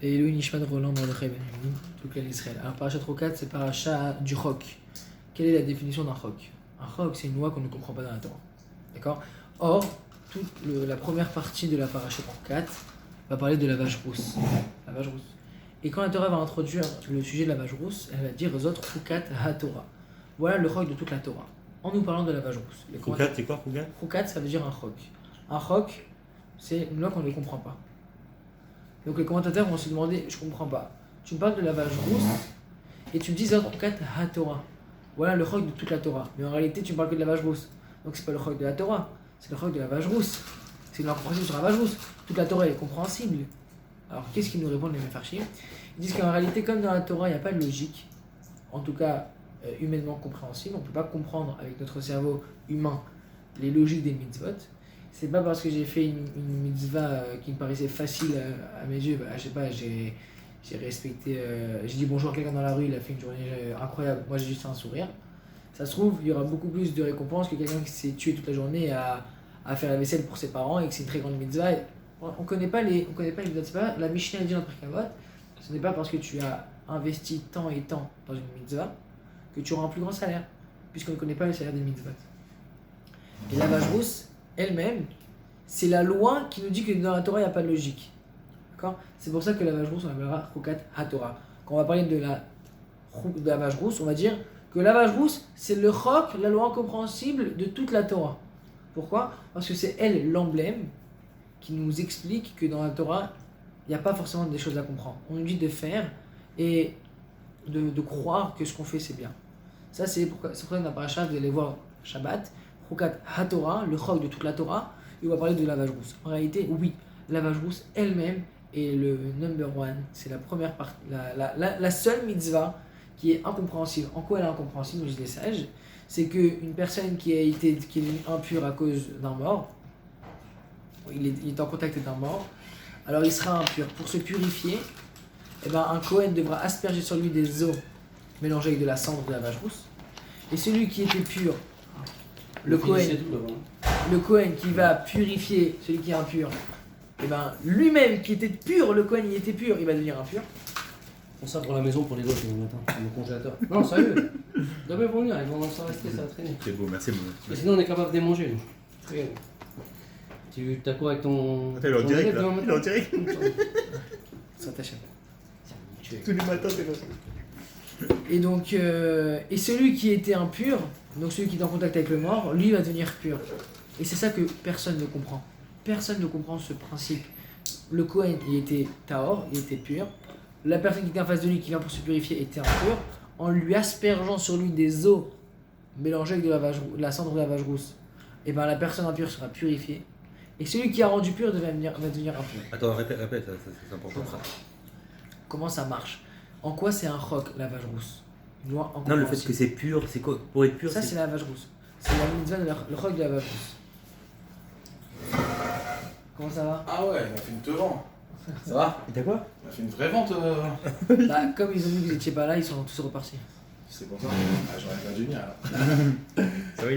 Et Elohim Nishmat Roland Mordechai Ben Yehudim, tout le Israël. Alors, Parashat Rokat, c'est Parashat du Chok. Quelle est la définition d'un Chok? Un Chok, c'est une loi qu'on ne comprend pas dans la Torah. D'accord? Or, toute la première partie de la Parashat Rokat va parler de la vache rousse. La vache rousse. Et quand la Torah va introduire le sujet de la vache rousse, elle va dire aux autres Rokat HaTorah. Voilà le Chok de toute la Torah. En nous parlant de la vache rousse. Rokat, c'est quoi Rokat? Rokat, ça veut dire un Chok. Un Chok, c'est une loi qu'on ne comprend pas. Donc les commentateurs vont se demander, je comprends pas. Tu me parles de la vache rousse et tu me dis Rokat HaTorah. Voilà le chok de toute la Torah. Mais en réalité, tu me parles que de la vache rousse. Donc c'est pas le chok de la Torah, c'est le chok de la vache rousse. C'est une incompréhension sur la vache rousse. Toute la Torah est compréhensible. Alors qu'est-ce qu'ils nous répondent les Mefarshim? Ils disent qu'en réalité, comme dans la Torah, il n'y a pas de logique, en tout cas humainement compréhensible, on ne peut pas comprendre avec notre cerveau humain les logiques des mitzvot. C'est pas parce que j'ai fait une mitzvah qui me paraissait facile à mes yeux, je sais pas, j'ai respecté, j'ai dit bonjour à quelqu'un dans la rue, il a fait une journée incroyable, moi j'ai juste fait un sourire. Ça se trouve, il y aura beaucoup plus de récompenses que quelqu'un qui s'est tué toute la journée à faire la vaisselle pour ses parents et que c'est une très grande mitzvah. On connaît pas les mitzvot, c'est pas la Mishnah dit dans Pirkei, ce n'est pas parce que tu as investi temps et temps dans une mitzvah que tu auras un plus grand salaire, puisqu'on ne connaît pas le salaire des mitzvot. Et la vache rousse, elle-même, c'est la loi qui nous dit que dans la Torah, il n'y a pas de logique. D'accord? C'est pour ça que la vache rousse, on l'appellera Rokat HaTorah. Quand on va parler de la vache rousse, on va dire que la vache rousse, c'est le chok, la loi incompréhensible de toute la Torah. Pourquoi? Parce que c'est elle l'emblème qui nous explique que dans la Torah, il n'y a pas forcément des choses à comprendre. On nous dit de faire et de croire que ce qu'on fait, c'est bien. Ça, c'est pour ça que dans la paracha, vous allez voir Shabbat, Rokat HaTorah, le chok de toute la Torah, et on va parler de la vache rousse. En réalité, oui, la vache rousse elle-même est le number one. C'est la première partie, la seule mitzvah qui est incompréhensible. En quoi elle est incompréhensible, nous disent les sages? C'est qu'une personne qui est impure à cause d'un mort, il est en contact d'un mort, alors il sera impur. Pour se purifier, eh ben, un Kohen devra asperger sur lui des eaux mélangées avec de la cendre de la vache rousse. Et celui qui était pur, le Kohen qui va purifier celui qui est impur, et ben lui-même qui était pur, le Kohen il était pur, il va devenir impur. On ça pour la maison pour les gosses le matin, pour le congélateur. Non, sérieux. Demain ils vont venir, ils vont s'en rester, ça va traîner. C'est beau, merci beaucoup. Et sinon on est capable de les manger. Regarde. Tu t'as quoi avec ton. Attends, il est en direct là. Il est en direct. Ça t'achète. Tous les matins, c'est comme ça. Et donc, et celui qui était impur, donc celui qui est en contact avec le mort, lui va devenir pur. Et c'est ça que personne ne comprend. Personne ne comprend ce principe. Le Kohen, il était tahor, il était pur. La personne qui était en face de lui, qui vient pour se purifier, était impure. En lui aspergeant sur lui des eaux mélangées avec de la cendre de la vache rousse, et ben la personne impure sera purifiée. Et celui qui a rendu pur va devenir impur. Attends, répète, c'est important ça. Comment ça marche? En quoi c'est un chok, la vache rousse? Une loi Non, le fait que c'est pur, c'est quoi? Pour être pur, ça c'est la vache rousse. C'est la mitzvah, le chok de la vache rousse. Comment ça va? Ah ouais, il m'a fait une te vend. Ça va? Et t'as quoi? Il m'a fait une vraie vente. Bah, comme ils ont vu que vous étiez pas là, ils sont tous repartis. C'est pour ça. Ah, j'aurais pas dû venir alors. Ça va,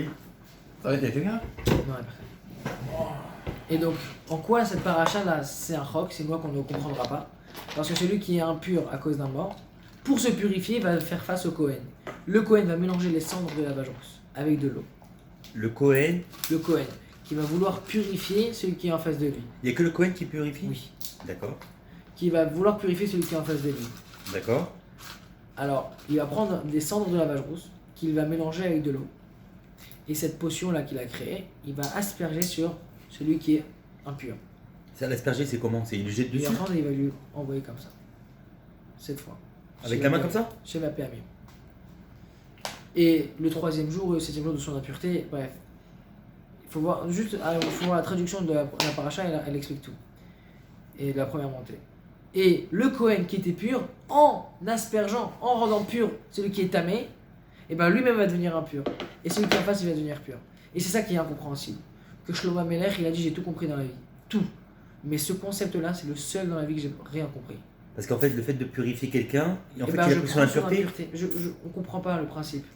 Ça va, t'as quelqu'un? Non, il y a personne. Et donc, en quoi cette paracha là, c'est un chok, c'est une loi qu'on ne comprendra pas. Parce que celui qui est impur à cause d'un mort, pour se purifier, va faire face au Kohen. Le Kohen va mélanger les cendres de la vache rousse avec de l'eau. Le Kohen, Le Kohen qui va vouloir purifier celui qui est en face de lui. il n'y a que le Kohen qui purifie? Oui. D'accord. Qui va vouloir purifier celui qui est en face de lui. D'accord. Alors, il va prendre des cendres de la vache rousse qu'il va mélanger avec de l'eau. Et cette potion-là qu'il a créée, il va asperger sur celui qui est impur. Ça, l'asperger, c'est comment? C'est il le jette Et dessus? après, il va lui envoyer comme ça. Cette fois. Avec la main comme ça? Chez ma PMI. Et le troisième jour, le septième jour de son impureté, bref. Il faut voir juste faut voir la traduction de la paracha, elle explique tout. Et de la première montée. Et le Kohen qui était pur, en aspergeant, en rendant pur celui qui est tamé, et ben lui-même va devenir impur. Et celui qui est en face, il va devenir pur. Et c'est ça qui est incompréhensible. Que Shlomo Melech, il a dit j'ai tout compris dans la vie. Tout. Mais ce concept-là, c'est le seul dans la vie que j'ai rien compris. Parce qu'en fait, le fait de purifier quelqu'un, en fait, ben, il a pris son impureté. On comprend pas le principe.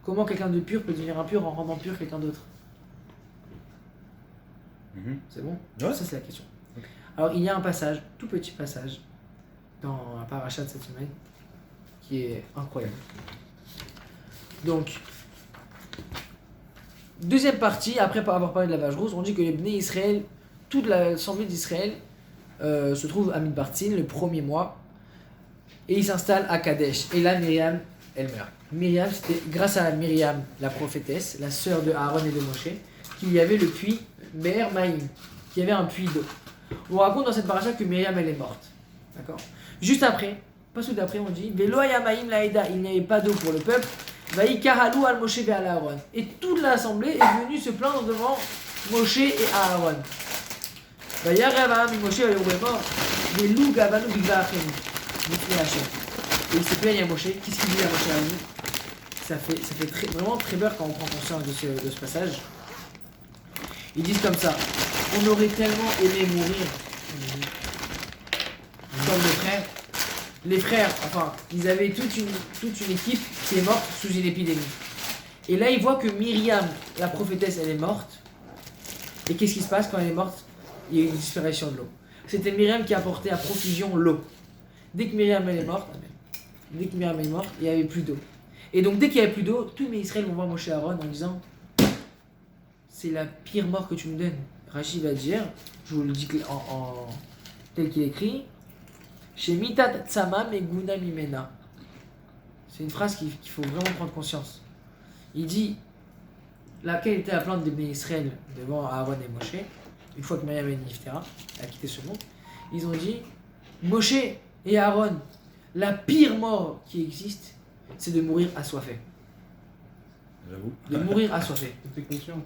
Comment quelqu'un de pur peut devenir impur en rendant pur quelqu'un d'autre? C'est bon? Ouais. Ça, c'est la question. Ok. Alors, il y a un passage, tout petit passage, dans la paracha de cette semaine, qui est incroyable. Donc, deuxième partie, après avoir parlé de la vache rousse, on dit que les Bnei Israël, toute l'assemblée d'Israël se trouve à Midbartzin le premier mois et ils s'installent à Kadesh. Et là, Myriam, elle meurt. Myriam, c'était grâce à Myriam, la prophétesse, la sœur de Aaron et de Moshe, qu'il y avait le puits Be'er Maïm, qu'il y avait un puits d'eau. On raconte dans cette paracha que Myriam, elle est morte. D'accord. Juste après, pas tout d'après, on dit Velo Maïm Laïda, il n'y avait pas d'eau pour le peuple. Vaïkaralou al Moshe ve'al Aaron. Et toute l'assemblée est venue se plaindre devant Moshe et Aaron. Vaïaravam Moshe et mort. Des loups gavanou bigvachim. Et il se plaigne à Moshe. Qu'est-ce qu'il dit à Moshe Rabbeinu? Ça fait vraiment très peur quand on prend conscience de ce passage. Ils disent comme ça: on aurait tellement aimé mourir comme nos frères. Les frères, enfin, ils avaient toute une équipe qui est morte sous une épidémie. Et là, ils voient que Myriam, la prophétesse, elle est morte. Et qu'est-ce qui se passe quand elle est morte? Il y a une disparition de l'eau. C'était Myriam qui apportait à profusion l'eau. Dès que Myriam elle est morte, il n'y avait plus d'eau. Et donc, dès qu'il n'y avait plus d'eau, tous les Israël vont voir Moshe Aaron en disant: c'est la pire mort que tu nous donnes. Rashi va dire, je vous le dis en tel qu'il est écrit: Shemitat Tsama Meguna Mimena. C'est une phrase qu'il faut vraiment prendre conscience. Il dit, laquelle était la plainte des Bnei Israël devant Aaron et Moshe, une fois que Myriam et Niftera a quitté ce monde, ils ont dit: Moshe et Aaron, la pire mort qui existe, c'est de mourir assoiffé. J'avoue. De mourir assoiffé. T'es conscient?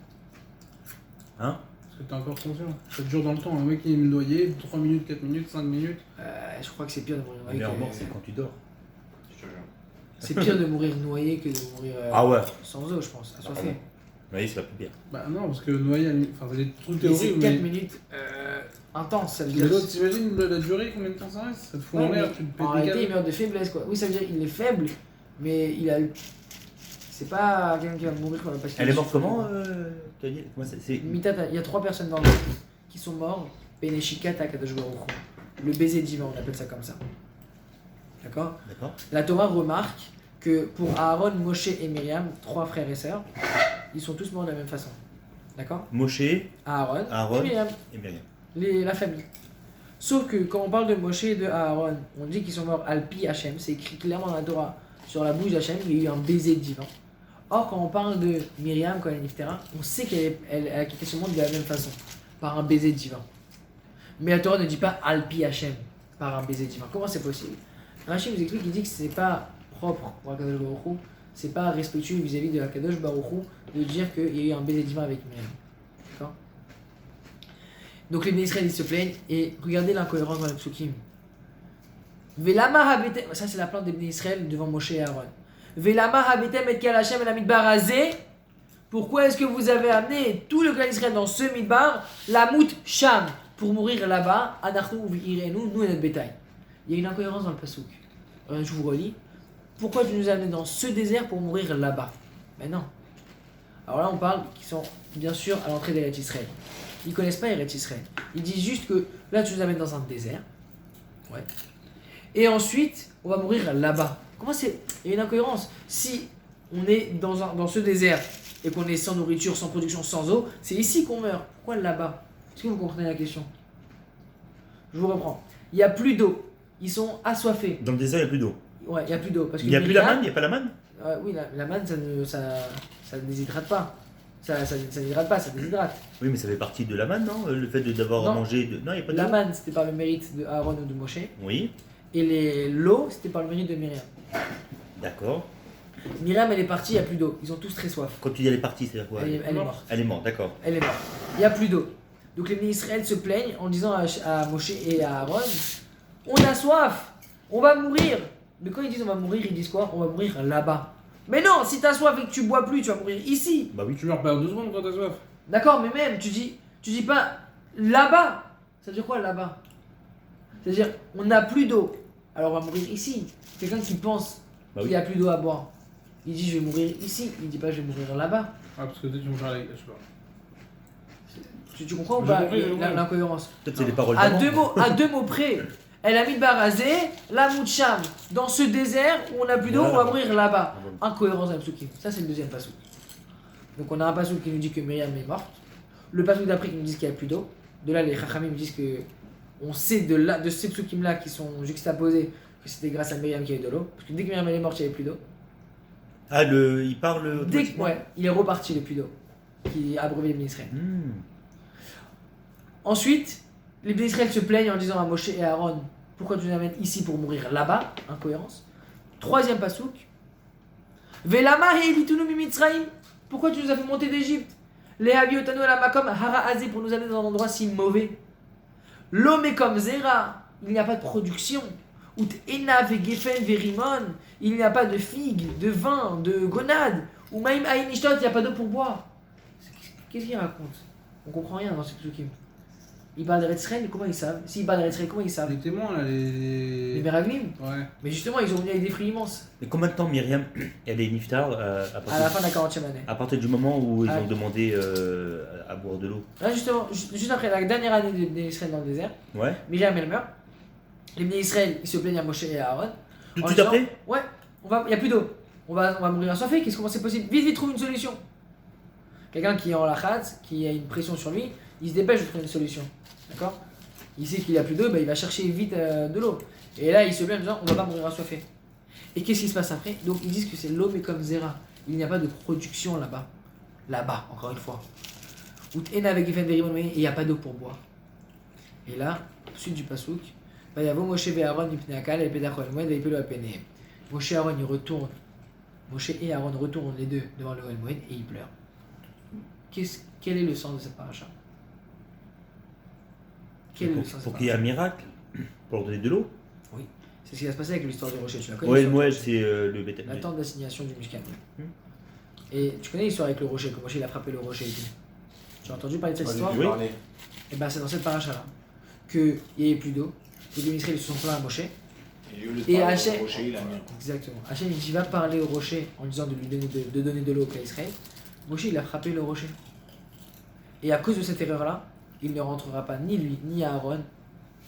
Hein? Est-ce que t'es encore conscient? Ça dure dans le temps. Un mec qui est noyé, 3 minutes, 4 minutes, 5 minutes. Je crois que c'est pire de mourir La noyé. meilleure mort, c'est quand tu dors. Je te jure. C'est pire de mourir noyé que de mourir Ah ouais. sans eau, je pense, assoiffé. Oui, c'est la plus bien. Bah non, parce que noyé, enfin, c'est des trucs Et c'est théoriques, 4 mais. minutes intenses, ça veut Mais dire. l'autre, t'imagines la durée, combien de temps ça reste? Ça te fout Ouais, en l'air, mais tu te pètes en des réalité, il câbles. meurt de faiblesse, quoi. Oui, ça veut dire qu'il est faible, mais il a. C'est pas quelqu'un qui va mourir parce qu'il Elle est morte souffert. comment tu as dit? Comment c'est Mitata, il y a 3 personnes dans le monde qui sont mortes. Beneshikata Kadosh Baruch Hu. Le baiser divin, on appelle ça comme ça. D'accord? D'accord. La Torah remarque que pour Aaron, Moshe et Myriam, 3 frères et sœurs, ils sont tous morts de la même façon. D'accord? Moshe Aaron Aaron. et Myriam, et Myriam. la famille. Sauf que quand on parle de Moshe et de Aaron, on dit qu'ils sont morts Alpi Hachem, c'est écrit clairement dans la Torah. Sur la bouche d'Hachem, il y a eu un baiser divin. Or, quand on parle de Myriam, quand elle est Niftera, on sait qu'elle a quitté ce monde de la même façon, par un baiser divin. Mais la Torah ne dit pas Alpi Hachem, par un baiser divin. Comment c'est possible? Rachid nous explique, il dit que c'est pas propre pour Akadosh Baruch Hu, c'est pas respectueux vis-à-vis de Akadosh Baruch Hu de dire qu'il y a eu un baiser divin avec Myriam. D'accord? Donc les Bnei Israël ils se plaignent et regardez l'incohérence dans les psukim. Velama habetem, ça c'est la plainte des Bnei Israël devant Moshe et Aaron. Velama habetem et kal Hashem el midbar azé. Pourquoi est-ce que vous avez amené tout le clan d'Israël dans ce midbar, la mout sham, pour mourir là-bas, anachnu v'irenu, nous et notre bétail. Il y a une incohérence dans le pasuk. Je vous relis. Pourquoi tu nous as amenés dans ce désert pour mourir là-bas? Mais non. Alors là on parle qu'ils sont bien sûr à l'entrée d'Eretz Israël. Ils connaissent pas Eretz Israël. Ils disent juste que là tu nous amènes dans un désert. Ouais. Et ensuite, on va mourir là-bas. Comment c'est? Il y a une incohérence. Si on est dans ce désert et qu'on est sans nourriture, sans production, sans eau, c'est ici qu'on meurt. Pourquoi là-bas? Est-ce que vous comprenez la question? Je vous reprends. Il n'y a plus d'eau. Ils sont assoiffés. Dans le désert, il n'y a plus d'eau. Ouais, il n'y a plus d'eau. Parce que Il n'y a plus la Myriam- manne? Il n'y a pas la manne? Oui, la manne, ça ne déshydrate pas. Ça déshydrate pas, ça déshydrate. Oui, mais ça fait partie de la manne, non? Le fait d'avoir Non. mangé de. Non, il n'y a pas de La d'eau. manne, c'était par le mérite de Aaron ou de Moshe. Oui, Et l'eau, c'était par le mérite de Myriam. d'accord. Myriam, elle est partie, il n'y a plus d'eau. Ils ont tous très soif. Quand tu dis elle est partie, c'est-à-dire quoi? Elle est morte. Elle est morte, d'accord. Elle est morte. Il n'y a plus d'eau. Donc les Bnei Israël se plaignent en disant à Moshe et à Aaron: on a soif, on va mourir. Mais quand ils disent on va mourir, ils disent quoi? On va mourir là-bas. Mais non, si t'as soif et que tu bois plus, tu vas mourir ici. Bah oui. Tu meurs pas en 2 secondes quand t'as soif. D'accord, mais même, tu dis pas là-bas. Ça veut dire quoi là-bas? C'est-à-dire, on n'a plus d'eau, alors on va mourir ici. Quelqu'un qui pense Bah qu'il oui. n'y a plus d'eau à boire, il dit je vais mourir ici, il dit pas je vais mourir là-bas. Ah, parce que peut-être tu vas faire je sais pas. Tu comprends ou J'ai pas compris, j'ai compris. l'incohérence? Peut-être c'est des paroles À d'amant. deux mots près, Elle a mis Barazé, la Moucham, dans ce désert où on n'a plus d'eau, on va mourir là-bas. Incohérence dans le psukim. Ça, c'est le deuxième pasouk. Donc, on a un pasouk qui nous dit que Myriam est morte. Le pasouk d'après qui nous dit qu'il n'y a plus d'eau. De là, les Chachamim disent que on sait de ces psukim-là qui sont juxtaposés que c'était grâce à Myriam qu'il y a eu de l'eau. Parce que dès que Myriam est morte, il n'y avait plus d'eau. Ah, il parle Dès que, automatiquement. ouais, il est reparti le plus d'eau qui a abreuvé les bénis Israël. Ensuite, les bénis Israël se plaignent en disant à Moshe et à Aaron, pourquoi tu nous amènes ici pour mourir là-bas? Incohérence. Troisième pasouk. Velama heilitunu mimitzraim. Pourquoi tu nous as fait monter d'Égypte? Les habiotanu la makom hara azé pour nous amener dans un endroit si mauvais. L'homme est comme Zera. Il n'y a pas de production. Ut enav et gefen verimon. Il n'y a pas de figues, de vin, de grenades. Ou maïm aïnishtot, il n'y a pas d'eau pour boire. Qu'est-ce qu'il raconte? On comprend rien dans ce psukim. Il parle d'Eretz Israël, comment ils savent? S'ils parlent d'Eretz Israël, comment ils savent? Les témoins là, Les les. Meraglim. Ouais. Mais justement, ils ont venu avec des fruits immenses. Mais combien de temps Myriam, elle est niftar À la fin de la 40e année. à partir du moment où ils Ah. ont demandé à boire de l'eau? Là, justement, juste après la dernière année de Bnei Israël dans le désert, Ouais. Myriam elle meurt. Les Bnei Israël, ils se plaignent à Moshe et à Aaron. Tout En de suite disant, après? Ouais, il n'y a plus d'eau. On va mourir assoiffé. Comment c'est possible? Vite, vite, trouve une solution. Quelqu'un qui est en lachat, qui a une pression sur lui, il se dépêche de trouver une solution. D'accord? Il sait qu'il n'y a plus d'eau, il va chercher vite de l'eau. Et là, il se plaint en disant, on va pas mourir assoiffé. Et qu'est-ce qui se passe après? Donc, ils disent que c'est l'homme est comme Zera. Il n'y a pas de production là-bas. Là-bas, encore une fois. Et il n'y a pas d'eau pour boire. Et là, suite du pasouk, Moshe et Aaron Moshe et Aaron ils retournent. Moshe et Aaron retournent les deux devant le Ohel Moed et ils pleurent. Quel est le sens de cette paracha? Quel est le sens de cette Pour qu'il y ait un miracle? Pour donner de l'eau? C'est ce qui va se passer avec l'histoire du rocher. Tu la connais? Ouais, l'histoire moi du rocher? c'est le bétail. La tente d'assignation du Mishkan. Hmm. Et tu connais l'histoire avec le rocher, que Moshe il a frappé le rocher et tout. Tu as entendu parler de cette histoire? Oui. Et ben c'est dans cette paracha là qu'il n'y avait plus d'eau. Les deux Israël se sont plaints à Moshe. Et Hachem, rocher, il a mis un coup. exactement. Hachem il dit va parler au rocher en disant de lui donner de l'eau à Israël. Moshe il a frappé le rocher. Et à cause de cette erreur là, il ne rentrera pas ni lui ni Aaron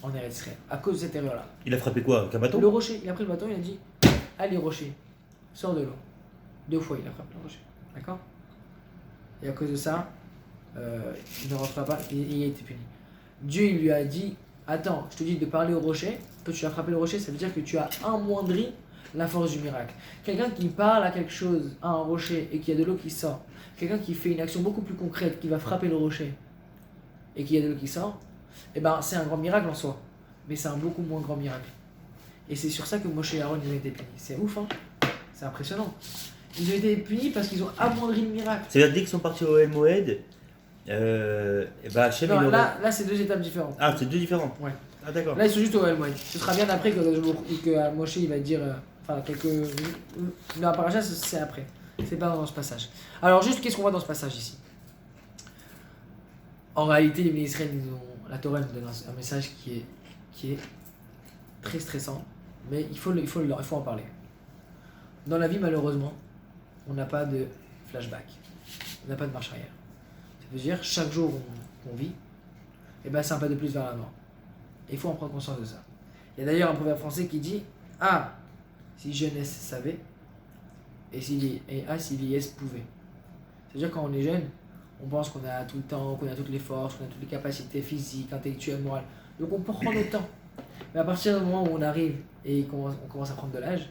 en Eretz Israël. À cause de cette erreur là. Il a frappé quoi? Avec un bâton? Le rocher, il a pris le bâton, il a dit allez rocher, sors de l'eau. 2 fois il a frappé le rocher. D'accord? Et à cause de ça, il ne rentrera pas et il a été puni. Dieu il lui a dit attends, je te dis de parler au rocher, que tu as frappé le rocher, ça veut dire que tu as amoindri la force du miracle. Quelqu'un qui parle à quelque chose, à un rocher, et qu'il y a de l'eau qui sort, quelqu'un qui fait une action beaucoup plus concrète, qui va frapper le rocher, et qu'il y a de l'eau qui sort, eh ben c'est un grand miracle en soi, mais c'est un beaucoup moins grand miracle. Et c'est sur ça que Moshe et Aaron ils ont été punis. C'est ouf, hein? C'est impressionnant. Ils ont été punis parce qu'ils ont amoindri le miracle. C'est-à-dire dès qu'ils sont partis au El Moed, et bah Hachem Non, il aurait... là c'est 2 étapes différentes. Ah, c'est deux différents? Ouais. Ah d'accord. Là, ils sont juste au Elmoïd. Ce sera bien après que Moshe il va dire. Enfin, quelques. Dans la paracha, c'est après. C'est pas dans ce passage. Alors, juste, qu'est-ce qu'on voit dans ce passage ici? En réalité, les Israël, la Torah nous donne un message qui est très stressant, mais il faut en parler. Dans la vie, malheureusement, on n'a pas de flashback. On n'a pas de marche arrière. Ça veut dire, chaque jour qu'on vit, et ben, c'est un pas de plus vers la mort. Il faut en prendre conscience de ça. Il y a d'ailleurs un proverbe français qui dit ah, si jeunesse savait, et si vieillesse pouvait. C'est-à-dire quand on est jeune, on pense qu'on a tout le temps, qu'on a toutes les forces, qu'on a toutes les capacités physiques, intellectuelles, morales. Donc on prend le temps. Mais à partir du moment où on arrive et qu'on commence à prendre de l'âge,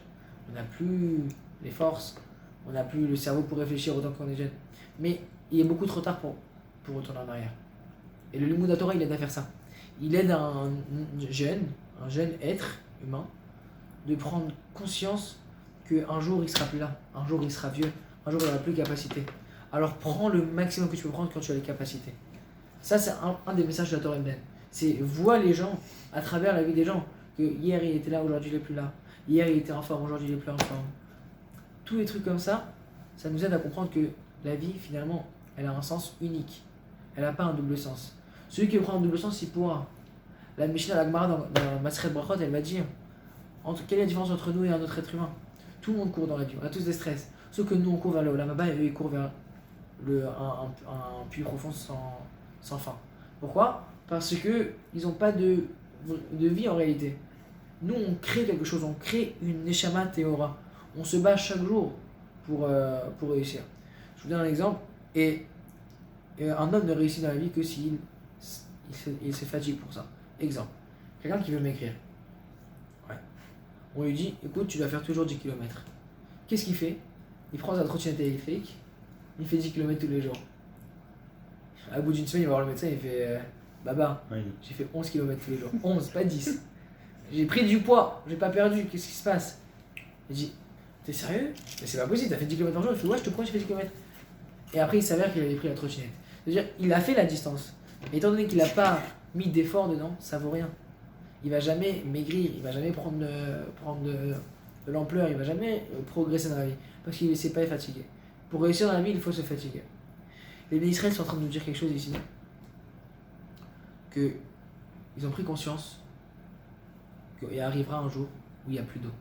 on n'a plus les forces, on n'a plus le cerveau pour réfléchir autant qu'on est jeune. Mais il est beaucoup trop tard pour retourner en arrière. Et le Limoud Torah, il aide à faire ça. Il aide un jeune être humain, de prendre conscience qu'un jour il sera plus là, un jour il sera vieux, un jour il n'aura plus de capacité. Alors prends le maximum que tu peux prendre quand tu as les capacités. Ça c'est un des messages de la Torah Ebden. C'est vois les gens à travers la vie des gens. Que hier il était là, aujourd'hui il n'est plus là. Hier il était en forme, aujourd'hui il n'est plus en forme. Tous les trucs comme ça, ça nous aide à comprendre que la vie finalement, elle a un sens unique. Elle n'a pas un double sens. Celui qui prend un double sens, il pourra. La Mishnah, la Gemara dans Maseret Brachot, elle va dire quelle est la différence entre nous et un autre être humain? Tout le monde court dans la vie, on a tous des stress. Sauf que nous on court vers le Olam Haba et eux ils courent vers un puits profond sans fin. Pourquoi? Parce que ils n'ont pas de vie en réalité. Nous, on crée quelque chose, on crée une Neshama Théora. On se bat chaque jour pour réussir. Je vous donne un exemple. Et un homme ne réussit dans la vie que s'il il se fatigue pour ça. Exemple. Quelqu'un qui veut m'écrire. Ouais. On lui dit, écoute, tu dois faire toujours 10 km. Qu'est-ce qu'il fait? Il prend sa trottinette électrique, il fait 10 km tous les jours. À bout d'une semaine, il va voir le médecin, il fait Baba, Oui. j'ai fait 11 km tous les jours. 11, pas 10. J'ai pris du poids, j'ai pas perdu, qu'est-ce qui se passe? Il dit, t'es sérieux? Mais c'est pas possible, t'as fait 10 km par jour. Il fait, ouais, je te prends, j'ai fait 10 km. Et après, il s'avère qu'il avait pris la trottinette. C'est-à-dire, il a fait la distance. Mais étant donné qu'il n'a pas mis d'effort dedans, ça vaut rien. Il va jamais maigrir, il va jamais prendre de l'ampleur, il va jamais progresser dans la vie. Parce qu'il ne sait pas être fatigué. Pour réussir dans la vie, il faut se fatiguer. Les Israéliens sont en train de nous dire quelque chose ici. Que ils ont pris conscience qu'il arrivera un jour où il n'y a plus d'eau.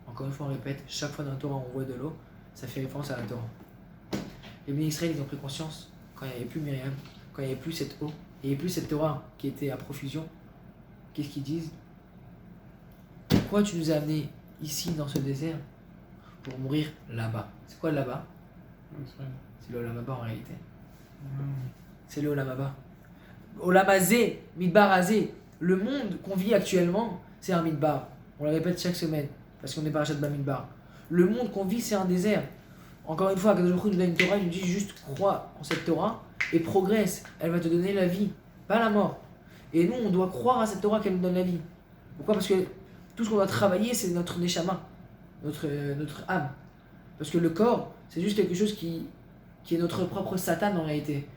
Encore une fois, on répète, chaque fois dans la Torah on voit de l'eau, ça fait référence à la Torah. Les Israéliens, ils ont pris conscience quand il n'y avait plus Myriam, quand il n'y avait plus cette eau, il n'y avait plus cette Torah qui était à profusion. Qu'est-ce qu'ils disent? Pourquoi tu nous as amenés ici dans ce désert pour mourir là-bas? C'est quoi là-bas? C'est le Olam Haba en réalité. C'est le Olam Haba. Olam Hazé, Midbar Hazé. Le monde qu'on vit actuellement, c'est un Midbar. On le répète chaque semaine parce qu'on est parachat Bamidbar. Le monde qu'on vit, c'est un désert. Encore une fois, Akadosh Baruch Hu nous donne une Torah, il nous dit juste crois en cette Torah et progresse. Elle va te donner la vie, pas la mort. Et nous, on doit croire à cette Torah qu'elle nous donne la vie. Pourquoi? Parce que tout ce qu'on doit travailler, c'est notre neshama, notre âme. Parce que le corps, c'est juste quelque chose qui est notre propre Satan en réalité.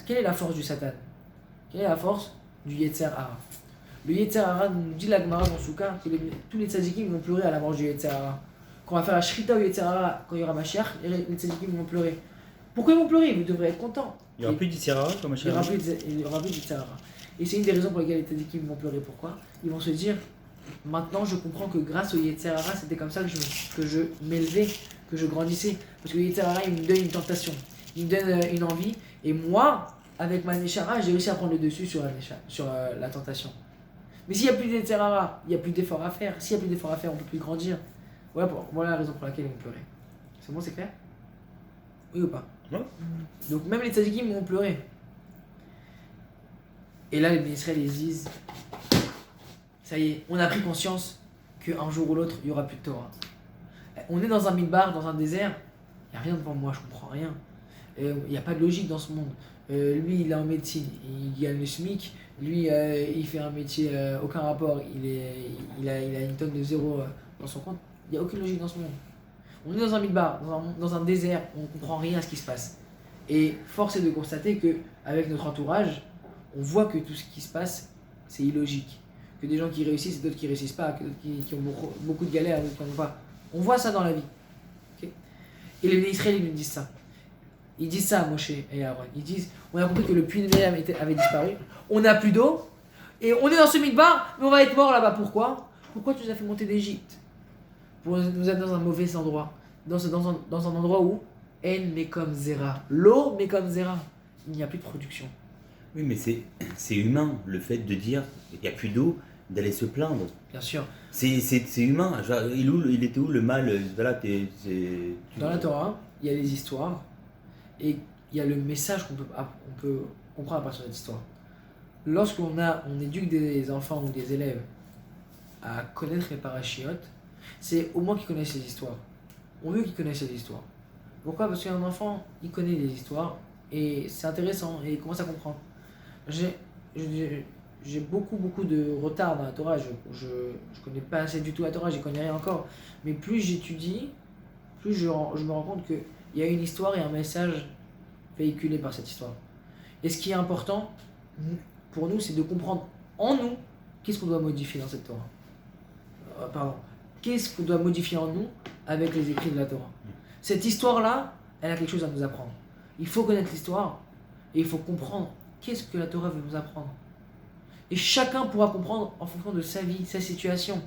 Quelle est la force du Satan? Quelle est la force du Yetzer Hara? Le Yetzer Hara nous dit la Gemara dans Souka que tous les tzadikim vont pleurer à la mort du Yetzer Hara. Quand on va faire la Shrita au Yetzer Hara, quand il y aura Mashiach, les tzadikim vont pleurer. Pourquoi ils vont pleurer? Vous devrez être contents. Il n'y aura plus d'Issera comme Il n'y aura plus d'Yetzer Hara. Et c'est une des raisons pour lesquelles les tzadikim vont pleurer. Pourquoi? Ils vont se dire, maintenant je comprends que grâce au Yetzer Hara, c'était comme ça que je m'élevais, que je grandissais. Parce que le Yetzer Hara, il me donne une tentation, il me donne une envie. Et moi, avec ma Neshama, j'ai réussi à prendre le dessus sur la tentation. Mais s'il n'y a plus de Yetzer Hara, il n'y a plus d'efforts à faire. S'il n'y a plus d'efforts à faire, on ne peut plus grandir. Voilà la raison pour laquelle ils vont pleurer. C'est bon, c'est clair? Oui ou pas? Ouais. Donc même les tzadikim vont pleurer. Et là, les Israéliens ils disent, ça y est, on a pris conscience qu'un jour ou l'autre, il n'y aura plus de Torah. On est dans un midbar, dans un désert, il n'y a rien devant moi, je comprends rien. Il n'y a pas de logique dans ce monde. Lui, il est en médecine, il gagne le SMIC. Lui, il fait un métier, aucun rapport. Il a une tonne de zéro dans son compte. Il n'y a aucune logique dans ce monde. On est dans un midbar, dans un désert, on ne comprend rien à ce qui se passe. Et force est de constater qu'avec notre entourage, on voit que tout ce qui se passe, c'est illogique. Que des gens qui réussissent et d'autres qui ne réussissent pas, que d'autres qui ont beaucoup de galères, d'autres qui n'en ont pas. On voit ça dans la vie. Okay? Et les Israéliens nous disent ça. Ils disent ça à Moshe et à Aaron. Ils disent, on a compris que le puits de Myriam avait disparu, on n'a plus d'eau, et on est dans ce midbar, mais on va être mort là-bas. Pourquoi? Pourquoi tu nous as fait monter d'Égypte? Pour nous être dans un mauvais endroit. Dans un endroit où En Mekom Zera. L'eau Mekom Zera. Il n'y a plus de production. Oui, mais c'est humain, le fait de dire il n'y a plus d'eau, d'aller se plaindre. Bien sûr. C'est humain. Genre, il était où le mal? Voilà, Dans la Torah, il y a les histoires et il y a le message qu'on peut comprendre à partir de cette histoire. Lorsqu'on éduque des enfants ou des élèves à connaître les parachiotes, c'est au moins qu'ils connaissent les histoires. On veut qu'ils connaissent les histoires. Pourquoi? Parce qu'un enfant, il connaît les histoires et c'est intéressant et il commence à comprendre. J'ai beaucoup de retard dans la Torah. Je connais pas assez du tout la Torah, j'y connais rien encore. Mais plus j'étudie, plus je me rends compte qu'il y a une histoire et un message véhiculé par cette histoire. Et ce qui est important pour nous, c'est de comprendre en nous qu'est-ce qu'on doit modifier dans cette Torah. Qu'est-ce qu'on doit modifier en nous avec les écrits de la Torah. Cette histoire-là, elle a quelque chose à nous apprendre. Il faut connaître l'histoire et il faut comprendre qu'est-ce que la Torah veut nous apprendre. Et chacun pourra comprendre en fonction de sa vie, sa situation.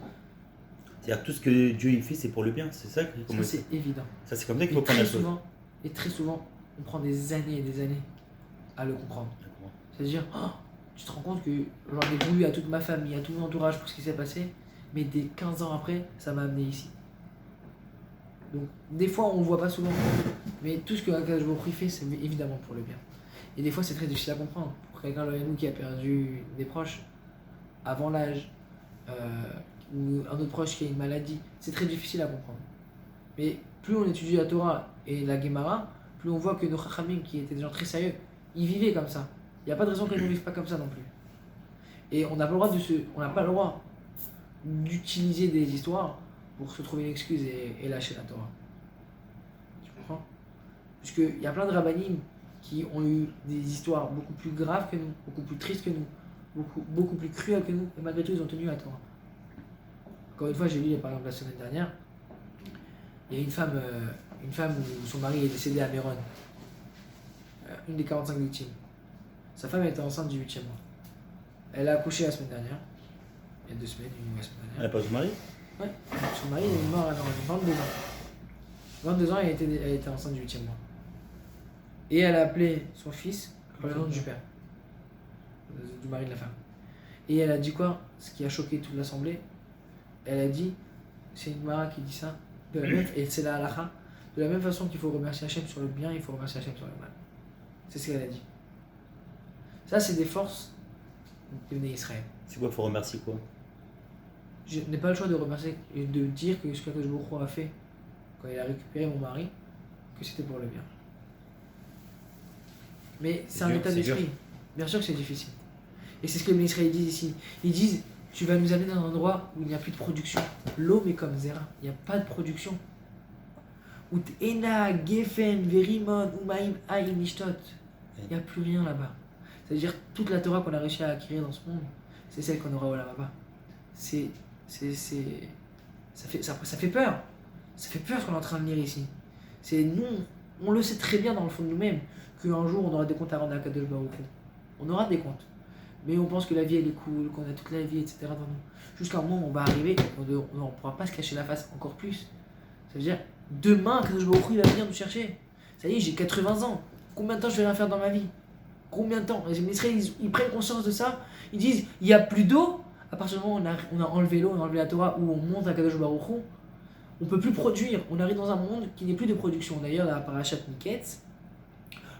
C'est-à-dire que tout ce que Dieu il fait, c'est pour le bien, c'est ça? Ça, c'est évident. Ça, c'est comme ça qu'il faut prendre la chose. Et très souvent, on prend des années et des années à le comprendre. C'est-à-dire, tu te rends compte que j'en ai voulu à toute ma famille, à tout mon entourage pour ce qui s'est passé, mais des 15 ans après, ça m'a amené ici. Donc, des fois, on ne le voit pas souvent, mais tout ce que Akadosh Baruch Hu fait, c'est évidemment pour le bien. Et des fois, c'est très difficile à comprendre. Pour quelqu'un de nous qui a perdu des proches avant l'âge, ou un autre proche qui a une maladie, c'est très difficile à comprendre. Mais plus on étudie la Torah et la Gemara, plus on voit que nos Chachamim, qui étaient des gens très sérieux, ils vivaient comme ça. Il n'y a pas de raison qu'ils ne vivent pas comme ça non plus. Et on n'a pas le droit d'utiliser des histoires pour se trouver une excuse et lâcher la Torah. Tu comprends? Parce qu'il y a plein de rabbinim qui ont eu des histoires beaucoup plus graves que nous, beaucoup plus tristes que nous, beaucoup plus cruelles que nous, et malgré tout ils ont tenu la Torah. Encore une fois, j'ai lu par exemple la semaine dernière, il y a une femme où son mari est décédé à Méron, une des 45 victimes. Sa femme était enceinte du 8e mois. Elle a accouché la semaine dernière, il y a 2 semaines, la semaine dernière. Elle n'a pas de mari? Ouais, son mari est mort à 22 ans. 22 ans, elle était enceinte du 8e mois. Et elle a appelé son fils par le nom du père, du mari de la femme. Et elle a dit quoi? Ce qui a choqué toute l'assemblée. Elle a dit, c'est une Mara qui dit ça, et c'est la halakha, de la même façon qu'il faut remercier Hachem sur le bien, il faut remercier Hachem sur le mal. C'est ce qu'elle a dit. Ça, c'est des forces de Israël. C'est quoi, faut remercier quoi? Je n'ai pas le choix de remercier et de dire que ce que Baruch Hu a fait quand il a récupéré mon mari, que c'était pour le bien. Mais c'est un dur, état c'est d'esprit. dur. Bien sûr que c'est difficile. Et c'est ce que les Israéliens disent ici. Ils disent, tu vas nous amener dans un endroit où il n'y a plus de production. L'homme est comme Zera, il n'y a pas de production. Ut ena, gefen, verimon, umaim, aïm, ishtot. Il n'y a plus rien là-bas. C'est-à-dire toute la Torah qu'on a réussi à acquérir dans ce monde, c'est celle qu'on aura au Olam Haba. Ça fait peur. Ça fait peur ce qu'on est en train de lire ici. C'est nous, on le sait très bien dans le fond de nous-mêmes, qu'un jour on aura des comptes à rendre à Kadosh Baruch Hu. On aura des comptes. Mais on pense que la vie elle est cool, qu'on a toute la vie, etc. dans nous. Jusqu'à un moment où on va arriver, on ne pourra pas se cacher la face encore plus. Ça veut dire, demain, Kadosh Baruch Hu il va venir nous chercher. Ça y est, j'ai 80 ans. Combien de temps je vais rien faire dans ma vie? Combien de temps? Les Israéliens, ils prennent conscience de ça. Ils disent, il n'y a plus d'eau. À partir du moment où on a enlevé l'eau, on a enlevé la Torah, où on monte à Kadosh Baruch Hu, on ne peut plus produire. On arrive dans un monde qui n'est plus de production. D'ailleurs, dans la parashat Miketz,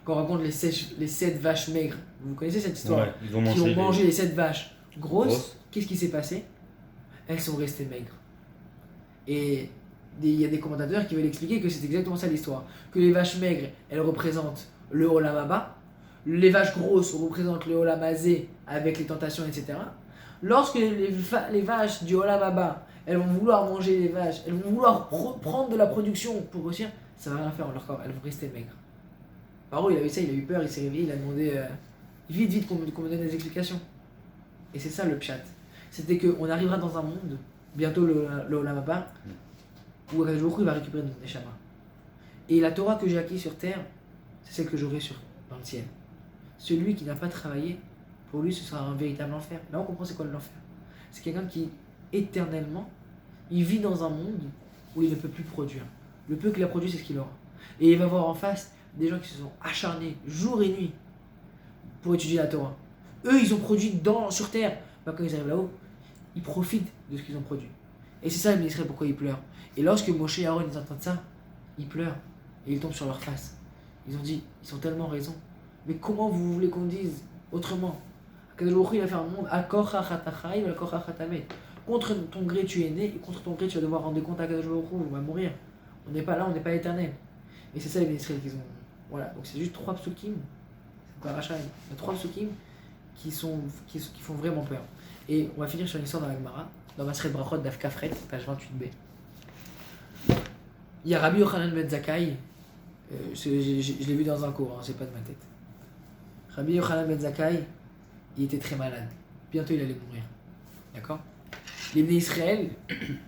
quand on raconte les 7 vaches maigres, vous connaissez cette histoire? Ouais, ils ont Qui ont mangé les... les 7 vaches grosses. Grosses. Qu'est-ce qui s'est passé? Elles sont restées maigres. Et il y a des commentateurs qui veulent expliquer que c'est exactement ça l'histoire. Que les vaches maigres, elles représentent le Olam Haba. Les vaches grosses représentent le Olam Hazé avec les tentations, etc. Lorsque les vaches du Olam Haba, elles vont vouloir manger les vaches, elles vont vouloir prendre de la production pour grossir, ça va rien faire dans leur corps, elles vont rester maigres. Paro, il a vu ça, il a eu peur, il s'est réveillé, il a demandé vite qu'on me donne des explications. Et c'est ça le pshat. C'était qu'on arrivera dans un monde, bientôt le Olam Haba, où Akadosh Baruch Hu va récupérer notre neshama. Et la Torah que j'ai acquise sur terre, c'est celle que j'aurai dans le ciel. Celui qui n'a pas travaillé, pour lui ce sera un véritable enfer. Là on comprend c'est quoi l'enfer. C'est quelqu'un qui, éternellement, il vit dans un monde où il ne peut plus produire. Le peu qu'il a produit, c'est ce qu'il aura. Et il va voir en face des gens qui se sont acharnés jour et nuit pour étudier la Torah. Eux, ils ont produit sur terre. Bah, quand ils arrivent là-haut, ils profitent de ce qu'ils ont produit. Et c'est ça, les Israël, pourquoi ils pleurent. Et lorsque Moshe et Aaron ils entendent ça, ils pleurent. Et ils tombent sur leur face. Ils ont dit, ils ont tellement raison. Mais comment vous voulez qu'on dise autrement? Akadosh Baruch Hu, il a fait un monde contre ton gré tu es né, et contre ton gré tu vas devoir rendre compte à Akadosh Baruch Hu, on va mourir. On n'est pas là, on n'est pas éternel. Et c'est ça les Israël qu'ils ont. Voilà, donc c'est juste 3 psukim. C'est quoi Rachel? Il y a 3 psukim qui font vraiment peur. Et on va finir sur une histoire dans la Gemara, dans Maseret Brachot Daf Kafret, page 28b. Il y a Rabbi Yochanan ben Zakkai, je l'ai vu dans un cours, c'est pas de ma tête. Rabbi Yochanan ben Zakkai, il était très malade. Bientôt il allait mourir. D'accord? Les Bnei Israël,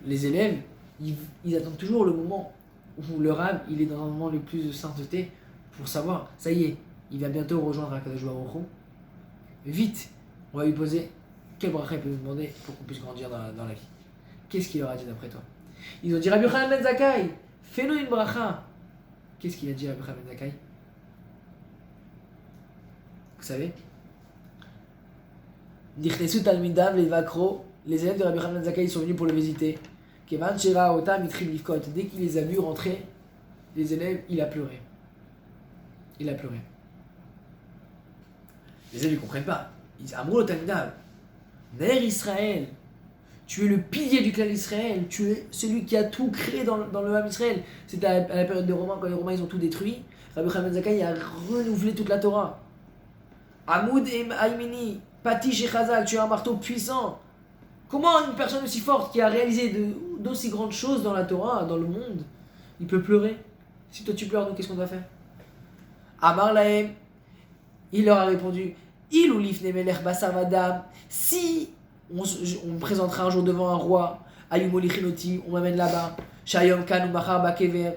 les élèves, ils attendent toujours le moment où le Rav, il est dans un moment le plus de sainteté pour savoir, ça y est, il va bientôt rejoindre Akadosh Baruch Hu. Vite, on va lui poser quel bracha il peut nous demander pour qu'on puisse grandir dans la vie. Qu'est-ce qu'il leur a dit d'après toi? Ils ont dit Rabbi Yochanan ben Zakkai, fais-nous une bracha. Qu'est-ce qu'il a dit Rabbi Yochanan ben Zakkai? Vous savez? Dichnesu talmidav levakro les élèves de Rabbi Hanan Zakkai sont venus pour le visiter. Kevan Shera Otam Itrim Livkot. Dès qu'il les a vus rentrer, les élèves, il a pleuré. Il a pleuré. Les élèves ne comprennent pas. Ils disent Amrou Tamidab, Ner Israël, tu es le pilier du clan d'Israël, tu es celui qui a tout créé dans le Ham Israël. C'était à la période des Romains, quand les Romains ils ont tout détruit. Rabbi Hanan Zakkai a renouvelé toute la Torah. Amoud Aimini, Patish et Chazal, tu es un marteau puissant. Comment une personne aussi forte qui a réalisé d'aussi grandes choses dans la Torah, dans le monde, il peut pleurer? Si toi tu pleures, nous qu'est-ce qu'on doit faire? Amar Lahem, il leur a répondu Il ou l'ifne melech basar vadam, si on me présentera un jour devant un roi, Ayumolichinoti, on m'amène là-bas, Shayom kan ou machar bakever,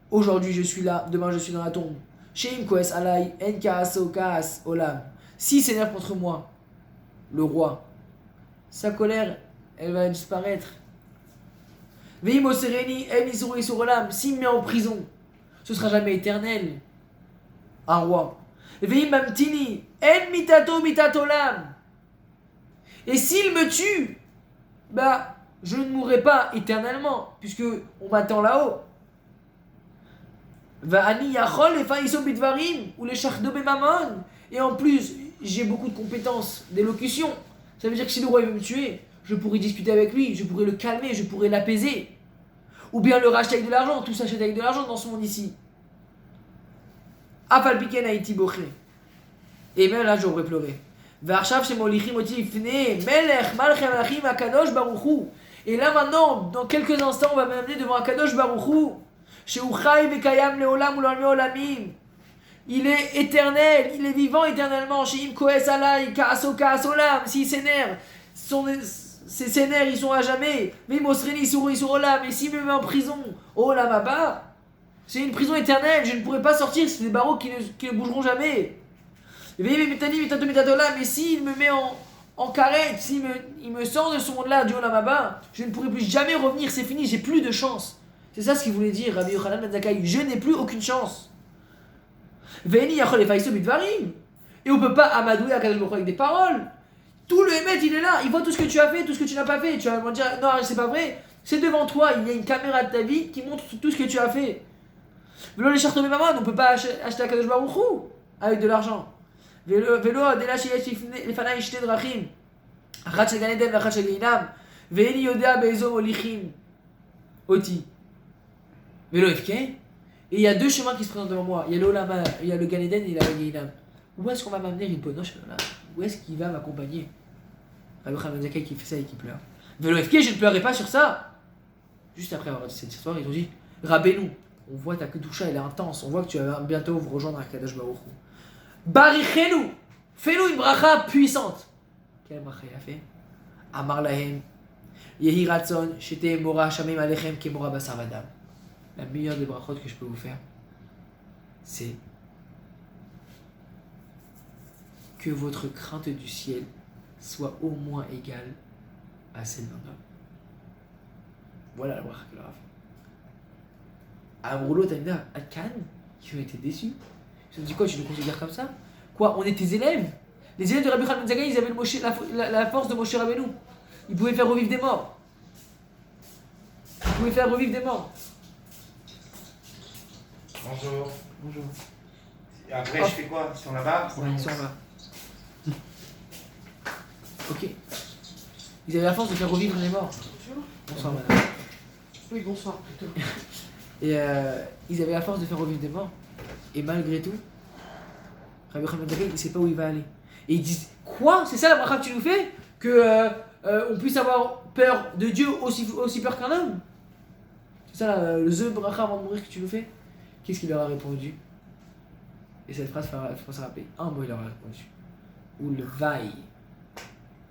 aujourd'hui je suis là, demain je suis dans la tombe. Sheim koes alay, en kaaso kaas olam. S'il s'énerve contre moi, le roi, sa colère, elle va disparaître. Veim osereni, en isuru isur olam. S'il me met en prison, ce sera jamais éternel. Un roi. Veim mamtini, en mitato mitatolam. Et s'il me tue, bah, je ne mourrai pas éternellement, puisque on m'attend là-haut. Va'ani yachol efaiso bitvarim, ou les shachdo bemamon. Et en plus, j'ai beaucoup de compétences d'élocution. Ça veut dire que si le roi veut me tuer, je pourrais discuter avec lui, je pourrais le calmer, je pourrais l'apaiser. Ou bien le racheter avec de l'argent, tout s'achète avec de l'argent dans ce monde ici. Afal piken haïti boché. Et même là, j'aurais pleuré. V'arshav shemolichim oti ifne melech malchem alachim akadosh baruchu. Et là maintenant, dans quelques instants, on va m'amener devant Akadosh baruchu. Sheuchai vekayam leolam ulam olamim. Il est éternel, il est vivant éternellement. Sheim koes alay kaaso kaasolam. S'il s'énerve, ses nerfs ils sont à jamais. Mais mosreni suru olam. Et s'il me met en prison, olam haba, c'est une prison éternelle. Je ne pourrai pas sortir. C'est des barreaux qui ne bougeront jamais. Mais s'il me met en carrette, s'il me sort de ce monde-là, du olam haba, je ne pourrai plus jamais revenir. C'est fini, j'ai plus de chance. C'est ça ce qu'il voulait dire, Rabbi Yochanan ben Zakkai. Je n'ai plus aucune chance. Et on peut pas amadouer à Kadosh Baruch Hu avec des paroles. Tout le Hémet, il est là, il voit tout ce que tu as fait, tout ce que tu n'as pas fait. Tu vas me dire, non, c'est pas vrai. C'est devant toi, il y a une caméra de ta vie qui montre tout ce que tu as fait. Vélo les chartes maman, on peut pas acheter à Kadosh Baruch Hu avec de l'argent. Vélo, dès les fanaï shte drachim. Achat shel Gan Eden v'achat shel Gehinam. Ve'eni yodea be'ezo olichim. Oti. Vélo efke. Et il y a deux chemins qui se présentent devant moi. Il y a l'Olama, il y a le Gan Eden et il y a le Gehinam. Où est-ce qu'on va m'amener Riponosh là? Où est-ce qu'il va m'accompagner? Rabbi Hanan Zakkai qui fait ça et qui pleure. Vélo FK, je ne pleurerai pas sur ça. Juste après avoir dit cette histoire, ils ont dit Rabbeinu, on voit ta kedusha, elle est intense. On voit que tu vas bientôt vous rejoindre à Kadosh Baruch Hu. Barichenu, fais-nous une bracha puissante. Quelle bracha il a fait? Amar lahem, Yehi Ratson, Shete Mora Shamim Alechem Kemora Basar Vadam. La meilleure des brachot que je peux vous faire, c'est que votre crainte du ciel soit au moins égale à celle d'un homme. Voilà la bracha que leur a fait. Amroulo Tamina, à Cannes, qui ont été déçus. Ils se sont dit quoi, tu nous considères comme ça? Quoi, on est tes élèves? Les élèves de Rabbi Hanan Zakkai, ils avaient la force de Moshe Rabbeinu. Ils pouvaient faire revivre des morts. Ils pouvaient faire revivre des morts. Bonjour. Bonjour. Et après, je fais quoi? Ils sont là-bas? Ouais, ils sont là. Ok. Ils avaient la force de faire revivre les morts. Bonsoir, madame. Oui, bonsoir plutôt. Et ils avaient la force de faire revivre des morts. Et malgré tout, Rabbi Hanan Zakkai, il ne sait pas où il va aller. Et ils disent quoi? C'est ça la bracha que tu nous fais? Que on puisse avoir peur de Dieu aussi peur qu'un homme? C'est ça le The bracha avant de mourir que tu nous fais? Qu'est-ce qu'il leur a répondu? Et cette phrase faut se rappeler. Un mot il leur a répondu. Ou le vaille.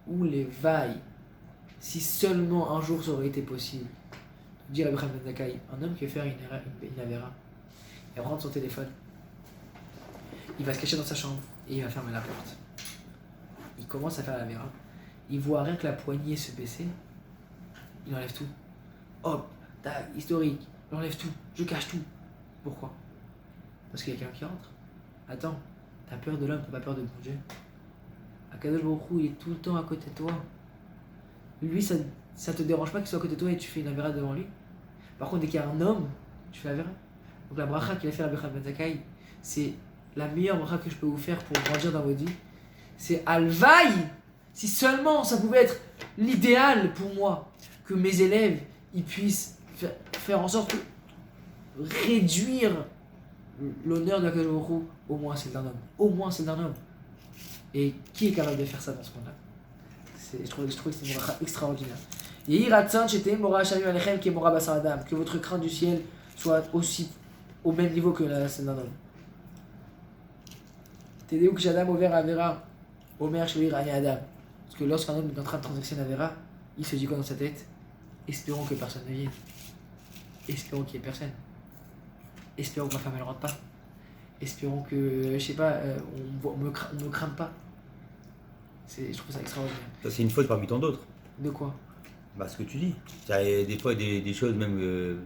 Ou les vailles. Si seulement un jour ça aurait été possible. Dire Rabbi Hanan Zakkai, un homme qui veut faire une avéra, il va prendre son téléphone, il va se cacher dans sa chambre et il va fermer la porte. Il commence à faire l'avéra, il voit rien que la poignée se baisser, il enlève tout. Hop, tac, historique, il enlève tout, je cache tout. Pourquoi? Parce qu'il y a quelqu'un qui rentre. Attends, t'as peur de l'homme, t'as pas peur de mon Dieu. Akadosh Baruch Hu, il est tout le temps à côté de toi. lui, ça te dérange pas qu'il soit à côté de toi et tu fais une avéra devant lui. Par contre, dès qu'il y a un homme, tu fais l'avéra. Donc la bracha qu'il a fait à Rabbi Ben Zakkai, c'est la meilleure bracha que je peux vous faire pour grandir dans votre vie. C'est Alvaï. Si seulement ça pouvait être l'idéal pour moi, que mes élèves ils puissent faire en sorte de réduire l'honneur de la Kadosh Baruch Hu, au moins c'est d'un homme. Au moins c'est d'un homme. Et qui est capable de faire ça dans ce monde-là? Je trouve que c'est une bracha extraordinaire. Que votre crainte du ciel soit aussi au même niveau que celle d'un homme. Tedeu Kshadam Over Avera, Omer Shvir Ani Adam. Parce que lorsqu'un homme est en train de transgresser une Avera, il se dit quoi dans sa tête? Espérons que personne ne vienne. Espérons qu'il n'y ait personne. Espérons que ma femme elle rentre pas. Espérons que, je sais pas, on me craint pas. Je trouve ça extraordinaire. Ça, c'est une faute parmi tant d'autres. De quoi? Bah, ce que tu dis. Il y a des fois des choses, même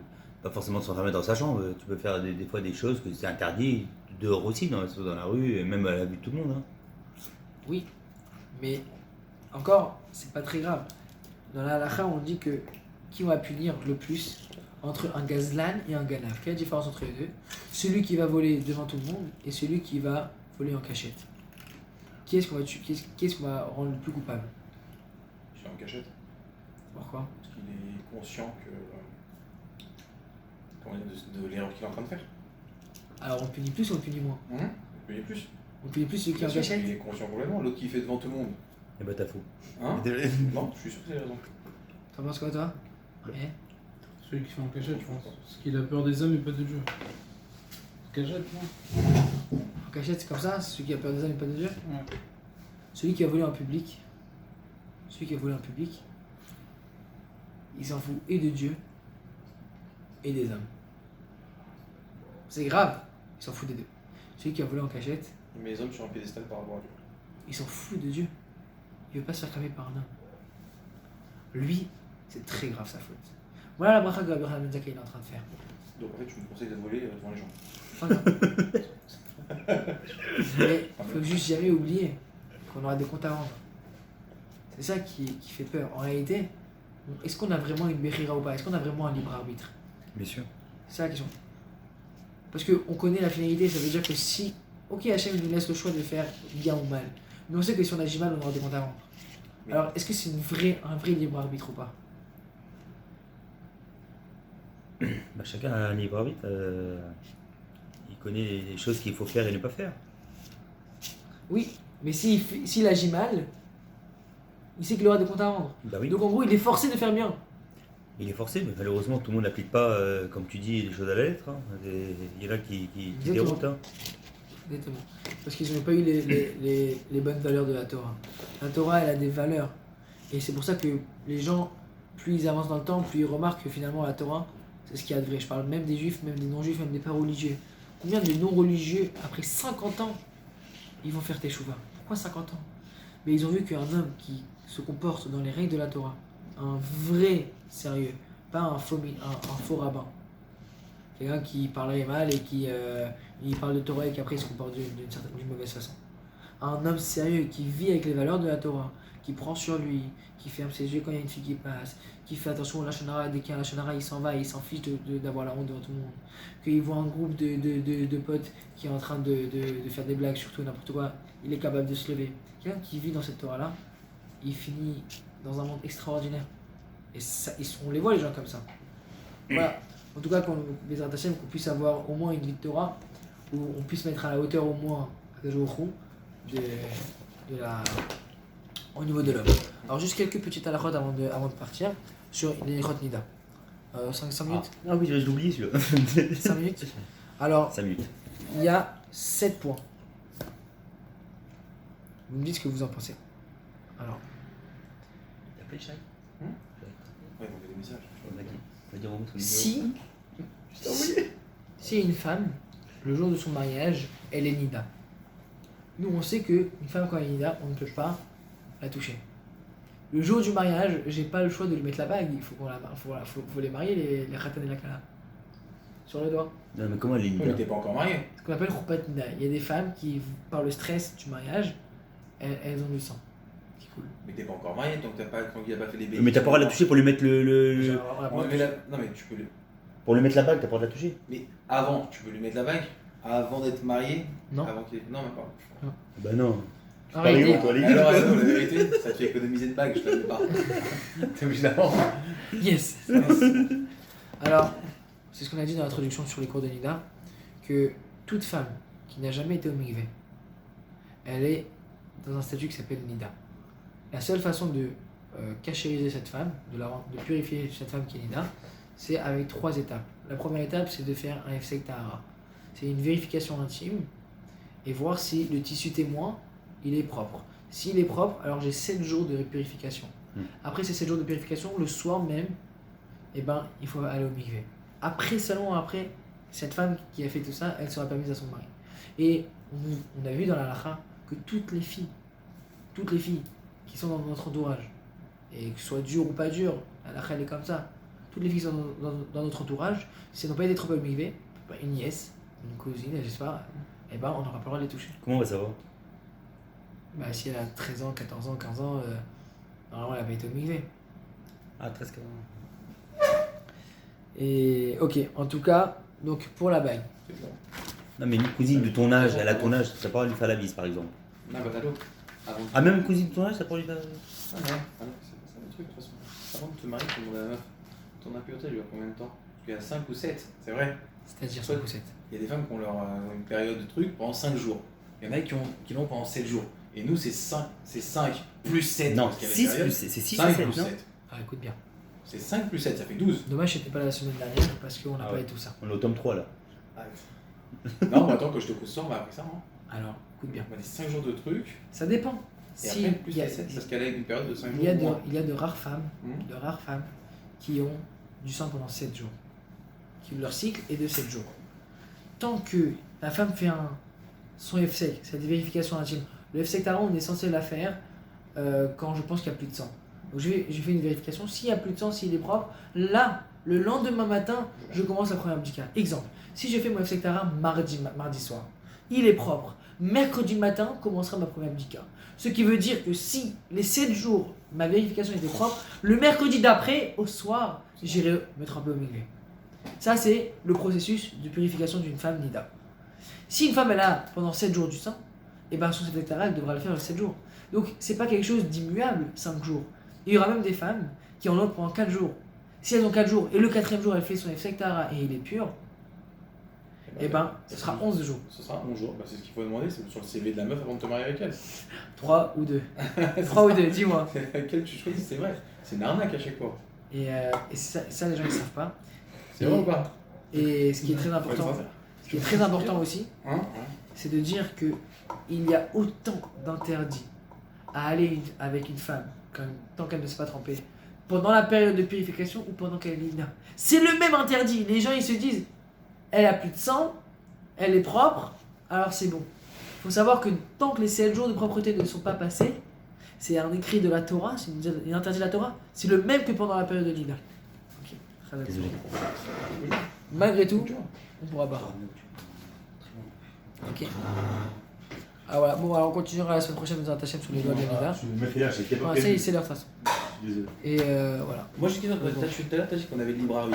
pas forcément de s'enfermer dans sa chambre. Tu peux faire des fois des choses que c'est interdit dehors aussi, dans la rue, et même à la vue de tout le monde. Hein. Oui, mais encore, c'est pas très grave. Dans la halakha, on dit que qui va punir le plus entre un gazlan et un ganav? Quelle est la différence entre les deux? Celui qui va voler devant tout le monde et celui qui va voler en cachette. Qui est-ce qu'on va tuer? Qui est-ce qu'on va rendre le plus coupable? Je suis en cachette. Pourquoi? Parce qu'il est conscient que. Comment dire, de l'erreur qu'il est en train de faire. Alors on punit plus ou on punit moins? Il paye plus. On punit plus celui qui est en Bien sûr, cachette? il est conscient complètement. L'autre qui fait devant tout le monde. Et bah, t'as faux. Hein? Non, je suis sûr que c'est raison. T'en penses quoi toi? Eh. Celui qui fait en cachette, je pense. Parce qu'il a peur des hommes et pas de Dieu. Cachette, non? En cachette c'est comme ça? C'est celui qui a peur des hommes et pas de Dieu? Ouais. Celui qui a volé en public, il s'en fout et de Dieu et des hommes. C'est grave, il s'en fout des deux. Celui qui a volé en cachette, Mais les hommes sur un piédestal par rapport à Dieu. il s'en fout de Dieu. Il veut pas se faire cramer par un homme. Lui, c'est très grave sa faute. Voilà la bracha que Rabbi Ben Zakkai est en train de faire. Donc en fait, tu me conseilles de voler devant les gens. Voilà. Mais il faut juste jamais oublier qu'on aura des comptes à rendre. C'est ça qui fait peur. En réalité, est-ce qu'on a vraiment une Bechira ou pas? Est-ce qu'on a vraiment un libre arbitre? Bien sûr. C'est ça la question. Parce qu'on connaît la finalité, ça veut dire que si, ok, Hachem nous laisse le choix de faire bien ou mal, mais on sait que si on agit mal, on aura des comptes à rendre. Mais- Alors, est-ce que c'est un vrai libre arbitre ou pas? Bah, chacun a un libre arbitre. Il connaît les choses qu'il faut faire et ne pas faire. Oui, mais s'il agit mal, il sait qu'il aura des comptes à rendre. Bah oui. Donc en gros, il est forcé de faire bien. Il est forcé, mais malheureusement, tout le monde n'applique pas, comme tu dis, les choses à la lettre. Hein. Il y en a qui Exactement. déroutent. Hein. Exactement. Parce qu'ils n'ont pas eu les bonnes valeurs de la Torah. La Torah, elle a des valeurs. Et c'est pour ça que les gens, plus ils avancent dans le temps, plus ils remarquent que finalement la Torah, c'est ce qu'il y a de vrai. Je parle même des juifs, même des non-juifs, même des pas religieux. Combien de non-religieux, après 50 ans, ils vont faire teshuva? Pourquoi 50 ans? Mais ils ont vu qu'un homme qui se comporte dans les règles de la Torah, un vrai sérieux, pas un faux rabbin, quelqu'un qui parlerait mal et qui il parle de Torah et qu'après il se comporte d'une mauvaise façon. Un homme sérieux qui vit avec les valeurs de la Torah, qui prend sur lui, qui ferme ses yeux quand il y a une fille qui passe, qui fait attention au lachonara, dès qu'il y a un lachonara il s'en va, il s'en fiche d'avoir la honte devant tout le monde, qu'il voit un groupe de potes qui est en train de faire des blagues sur tout et n'importe quoi, il est capable de se lever. Quelqu'un qui vit dans cette Torah là, il finit dans un monde extraordinaire. Et ça, on les voit les gens comme ça. Voilà. En tout cas, qu'on puisse avoir au moins une vie de Torah, où on puisse mettre à la hauteur au moins au niveau de l'homme. Alors juste quelques petites halakhot avant de partir sur les Chot Nida. 5 minutes. Ah oui, je l'oublie celui-là. 5 minutes. Alors, 5 minutes. il y a 7 points. Vous me dites ce que vous en pensez. Alors, T'as appelé Chai? Ouais, ils m'ont fait des messages. On va dire au moins son numéro. si une femme, le jour de son mariage, elle est Nida. Nous, on sait qu'une femme, quand elle est Nida, on ne peut pas la toucher. Le jour du mariage, j'ai pas le choix de lui mettre la bague. Il faut faut les marier, les khatan et la kala. Sur le doigt. Non, mais comment elle est Ouais, mais Nida? t'es pas encore marié. Ce qu'on appelle Khoupat Nida. Il y a des femmes qui, par le stress du mariage, elles ont du sang qui cool. Mais t'es pas encore marié tant que tant qu'il a pas fait les bébés. Mais t'as pas le droit de la toucher pour lui mettre le- On lui met la... Non mais tu peux lui... pour lui mettre la bague, t'as pas le droit de la toucher. Mais avant, tu peux lui mettre la bague avant d'être marié. Non. Avant qu'il... Non, même pas. Bah non. Arrêtez. toi, les Alors, la vérité, ça te fait économiser de bague, je te la mets pas. T'es obligé d'avoir. Yes. Alors, c'est ce qu'on a dit dans l'introduction sur les cours de Nida, que toute femme qui n'a jamais été au mikvé, elle est dans un statut qui s'appelle Nida. La seule façon de cachériser cette femme, de purifier cette femme qui est Nida, c'est avec 3 étapes. La première étape, c'est de faire un Hefsek Tahara. C'est une vérification intime et voir si le tissu témoin, il est propre. S'il est propre, alors j'ai 7 jours de purification. Après ces 7 jours de purification, le soir même, eh ben, il faut aller au mikvé. Seulement après, cette femme qui a fait tout ça, elle sera permise à son mari. Et on a vu dans la halakha que toutes les filles qui sont dans notre entourage, et que ce soit dur ou pas dur, la halakha elle est comme ça, toutes les filles qui sont dans notre entourage, si elles n'ont pas été trop au mikvé, une nièce, une cousine, j'espère, eh ben, on n'aura pas le droit de les toucher. Comment on va savoir? Bah, si elle a 13 ans, 14 ans, 15 ans, normalement elle n'a pas été au mikvé. Ah, 13 quand même. Et ok, en tout cas, donc pour la bague. C'est bon. Non, mais une cousine de ton âge, elle a ton âge, t'as pas le droit de lui faire la bise par exemple. Non, bah t'as l'eau. Avant de... Ah, même une cousine de ton âge, t'as pas le droit de lui faire. Ah non, c'est ça le truc de toute façon. Avant de te marier, tu demandes à la meuf. Ton impureté, elle dure combien de temps? Parce qu'il y a 5 ou 7, c'est vrai. C'est-à-dire Soit- 5 ou 7. Il y a des femmes qui ont une période de truc pendant 5 jours. Il y en a qui l'ont pendant 7 jours. Et nous, c'est 5 plus 7. Non, parce qu'il y a 6 des périodes. plus, c'est 6 5 et 7, plus non? 7. Ah, écoute bien. C'est 5 plus 7, ça fait 12. Dommage, j'étais pas là la semaine dernière parce qu'on n'a Ah pas ouais. eu tout ça. On est au tome 3 là. Non, mais attends, quand je te cause ça, on m'a appris ça. Hein. Alors, écoute bien. On m'a dit 5 jours de trucs. Ça dépend. Et Si, après, plus il y a- 7, parce qu'elle a une période de 5 jours. il y a ou moins. il y a de rares femmes, Hmm. qui ont du sang pendant 7 jours. Leur cycle est de 7 jours. Tant que la femme fait son Hefsek, c'est des vérifications intimes. Le Hefsek Tahara, on est censé la faire quand je pense qu'il n'y a plus de sang. Donc j'ai fait une vérification. S'il n'y a plus de sang, s'il est propre, là, le lendemain matin, je commence la première abdika. Exemple, si je fais mon Hefsek Tahara mardi soir, il est propre. Mercredi matin commencera ma première abdika. Ce qui veut dire que si les 7 jours, ma vérification était propre, le mercredi d'après, au soir, j'irai mettre un peu au mikvé. Ça, c'est le processus de purification d'une femme nida. Si une femme, elle a pendant 7 jours du sang, et ben son Hefsek Tahara, elle devra le faire les 7 jours. Donc, c'est pas quelque chose d'immuable, 5 jours. Il y aura même des femmes qui en ont pendant 4 jours. Si elles ont 4 jours et le 4e jour, elle fait son Hefsek Tahara et il est pur, et ben, ce sera 11 jours. Ce sera 11 jours. Bah, c'est ce qu'il faut demander, c'est sur le CV de la meuf avant de te marier avec elle. 3 ou 2. 3 ou 2, dis-moi. Laquelle tu choisis, c'est vrai. C'est une arnaque à chaque fois. Et ça, les gens ne savent pas. C'est vrai ou pas? Et ce qui est très important, ce qui est très important aussi, Hein? c'est de dire que il y a autant d'interdits à aller avec une femme tant qu'elle ne s'est pas trempée pendant la période de purification ou pendant qu'elle est nida. C'est le même interdit. Les gens ils se disent, elle a plus de sang, elle est propre, alors c'est bon. Il faut savoir que tant que les 7 jours de propreté ne sont pas passés, c'est un écrit de la Torah, c'est une interdit de la Torah, c'est le même que pendant la période de nida. Ok. Très bien. Désolé. Malgré tout, on pourra pas. Ok. Ah voilà, bon alors on continuera la semaine prochaine dans un tachem sur les lois de Nida. Je me fais là, j'étais pas Enfin, c'est leur façon. Désolé. Et voilà. Moi j'ai dit, tout à l'heure, t'as dit qu'on avait le libre arbitre.